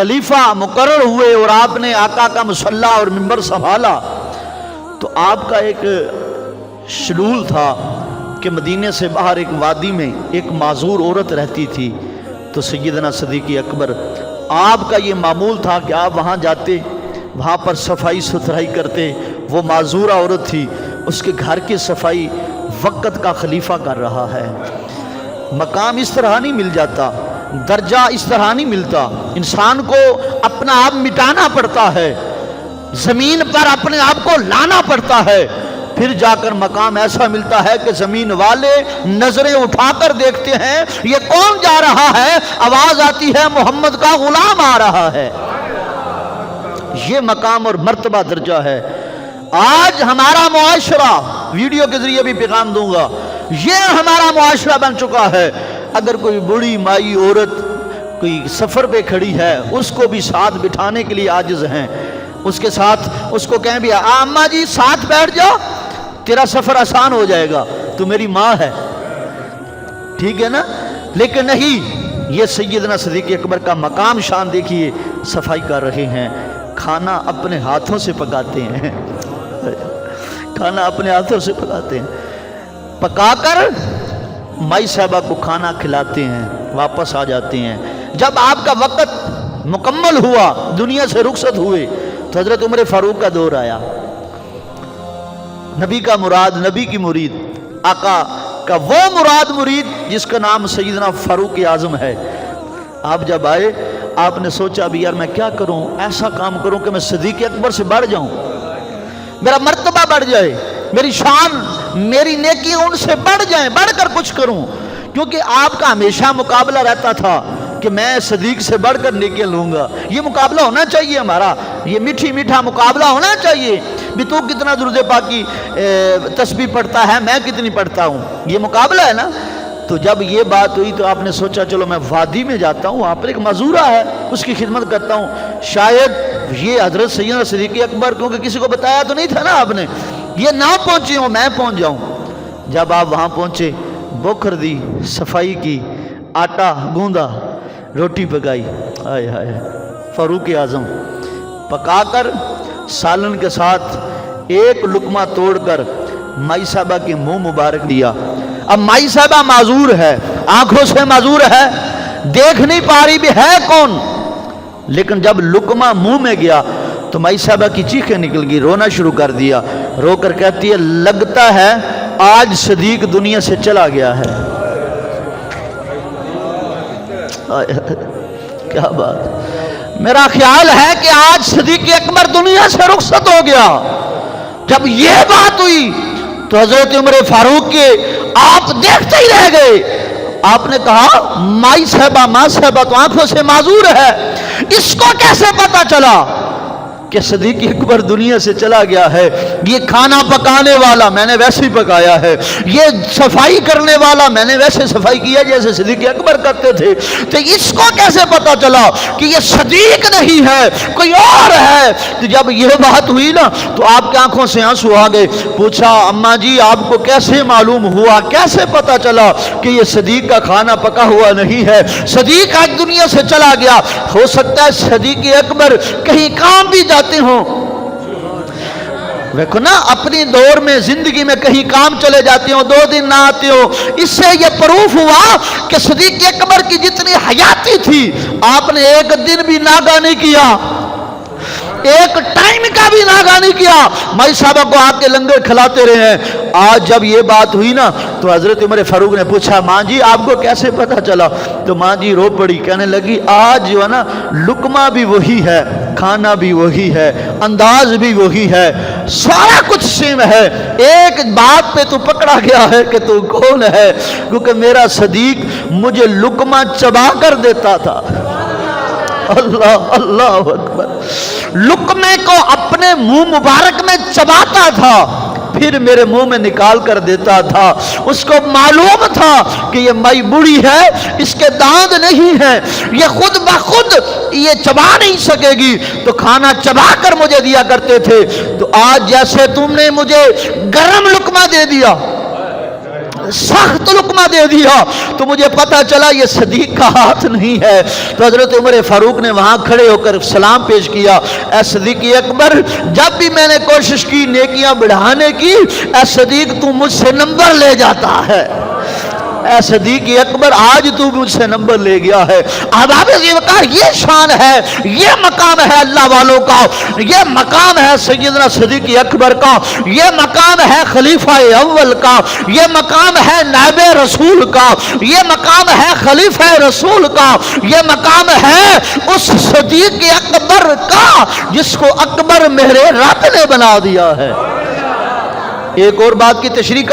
खलीफा मुकर्रर हुए और आपने आका का मुसल्ला और मिंबर संभाला, तो आपका एक शेड्यूल था कि मदीने से बाहर एक वादी में एक माजूर औरत रहती थी। तो सैयदना सिद्दीक़ अकबर, आपका ये मामूल था कि आप वहाँ जाते, वहाँ पर सफाई सुथराई करते। वो माजूरा औरत थी, उसके घर की सफाई वक़्त का खलीफा कर रहा है। मकाम इस तरह नहीं मिल जाता, दर्जा इस तरह नहीं मिलता। इंसान को अपना आप मिटाना पड़ता है, ज़मीन पर अपने आप को लाना पड़ता है, फिर जाकर मकाम ऐसा मिलता है कि ज़मीन वाले नज़रें उठाकर देखते हैं ये कौन जा रहा है, आवाज़ आती है मोहम्मद का गुलाम आ रहा है। ये मकाम और मर्तबा दर्जा है। आज हमारा मुआशरा, वीडियो के जरिए भी पैगाम दूंगा, ये हमारा मुआशरा बन चुका है। अगर कोई बूढ़ी माई औरत कोई सफ़र पे खड़ी है, उसको भी साथ बिठाने के लिए आजिज़ हैं। उसके साथ उसको कहें भी अम्मा जी साथ बैठ जाओ, तेरा सफ़र आसान हो जाएगा, तू मेरी माँ है, ठीक है ना। लेकिन नहीं, ये सैयदना सिद्दीक़ अकबर का मकाम शान देखिए। सफाई कर रहे हैं, खाना अपने हाथों से पकाते हैं, खाना अपने हाथों से पकाते हैं, पकाकर माई साहबा को खाना खिलाते हैं, वापस आ जाते हैं। जब आपका वक़्त मुकम्मल हुआ, दुनिया से रुखसत हुए, तो हज़रत उमर फ़ारूक का दौर आया। नबी का मुराद, नबी की मुरीद, आका का वो मुराद मुरीद जिसका नाम सैयदना फ़ारूक आज़म है। आप जब आए, आपने सोचा भी यार मैं क्या करूं, ऐसा काम करूं कि मैं सिद्दीक़ अकबर से बढ़ जाऊं, मेरा मर्तबा बढ़ जाए, मेरी शान, मेरी नेकी उनसे बढ़ जाए, बढ़कर कुछ करूं। क्योंकि आपका हमेशा मुकाबला रहता था कि मैं सिद्दीक़ से बढ़कर नेकी लूँगा। ये मुकाबला होना चाहिए हमारा, ये मीठी मीठा मुकाबला होना चाहिए भी तू कितना दुरूद पाक की तस्बीह पढ़ता है, मैं कितनी पढ़ता हूँ, ये मुकाबला है ना। तो जब ये बात हुई तो आपने सोचा चलो मैं वादी में जाता हूँ, वहाँ पर एक मजूरा है, उसकी खिदमत करता हूँ, शायद ये हज़रत सैयदना सिद्दीक़ अकबर, क्योंकि किसी को बताया तो नहीं था ना आपने, ये ना पहुँचे हो, मैं पहुँच जाऊँ। जब आप वहाँ पहुँचे, बोखर दी, सफाई की, आटा गूंदा, रोटी पकाई, हाय हाय, फ़ारूक आज़म पकाकर सालन के साथ एक लुकमा तोड़कर माई साहबा के मुंह मुबारक दिया। अब माई साहबा माजूर है, आंखों से माजूर है, देख नहीं पा रही भी है कौन, लेकिन जब लुकमा मुंह में गया तो माई साहबा की चीखें निकल गई, रोना शुरू कर दिया। रोकर कहती है लगता है आज सिद्दीक़ दुनिया से चला गया है। क्या बात, मेरा ख्याल है कि आज सिद्दीक़ अकबर दुनिया से रुखसत हो गया। जब ये बात हुई तो हज़रत उमर फ़ारूक के आप देखते ही रह गए। आपने कहा माई साहबा, माँ साहबा तो आंखों से माजूर है, इसको कैसे पता चला कि सिद्दीक़ अकबर दुनिया से चला गया है? ये खाना पकाने वाला मैंने वैसे ही पकाया है, ये सफाई करने वाला मैंने वैसे सफाई किया जैसे सिद्दीक़ अकबर करते थे। तो इसको कैसे पता चला कि ये सिद्दीक़ नहीं है, कोई और है? तो जब यह बात हुई ना तो आपकी आंखों से आंसू आ गए। पूछा अम्मा जी आपको कैसे मालूम हुआ, कैसे पता चला कि ये सिद्दीक़ का खाना पका हुआ नहीं है, सिद्दीक़ आज दुनिया से चला गया? हो सकता है सिद्दीक़ अकबर कहीं काम भी जाते हो, देखो ना अपनी दौर में जिंदगी में कहीं काम चले जाते हो, 2 दिन ना आते हो, इससे ये प्रूफ हुआ कि सिद्दीक़ अकबर की जितनी हयाती थी आपने एक दिन भी नागा नहीं किया, एक टाइम का भी नागा नहीं किया, माई साहबा को आपके लंगर खिलाते रहे हैं। आज जब ये बात हुई ना तो हज़रत उमर फ़ारूक ने पूछा माँ जी आपको कैसे पता चला? तो माँ जी रो पड़ी, कहने लगी आज जो है ना लुकमा भी वही है, खाना भी वही है, अंदाज भी वही है, सारा कुछ सेम है, एक बात पे तू पकड़ा गया है कि तू कौन है, क्योंकि मेरा सिद्दीक़ मुझे लुकमा चबा कर देता था। अल्लाह अल्लाह अकबर, लुकमे को अपने मुंह मुबारक में चबाता था, फिर मेरे मुंह में निकाल कर देता था। उसको मालूम था कि ये माई बूढ़ी है, इसके दांत नहीं है, ये खुद ब खुद ये चबा नहीं सकेगी, तो खाना चबा कर मुझे दिया करते थे। तो आज जैसे तुमने मुझे गरम लुकमा दे दिया, सख्त लुकमा दे दिया तो मुझे पता चला ये सदीक का हाथ नहीं है। तो हजरत उमर फारूक ने वहां खड़े होकर सलाम पेश किया, ऐ सदीक अकबर, जब भी मैंने कोशिश की नेकियां बढ़ाने की, ऐ सदीक तू मुझसे नंबर ले जाता है। ऐ सदीक अकबर, आज तू मुझसे नंबर ले गया है। आदाब ज़िवकार, ये शान है, ये मकाम है अल्लाह वालों का, ये मकाम है सैयदना सदीक अकबर का, ये मकाम है खलीफा अव्वल का, ये मकाम है नायब रसूल का, ये मकाम है खलीफा रसूल का, ये मकाम है उस सदीक अकबर का जिसको अकबर मेरे रब ने बना दिया है। एक और बात की तशरीह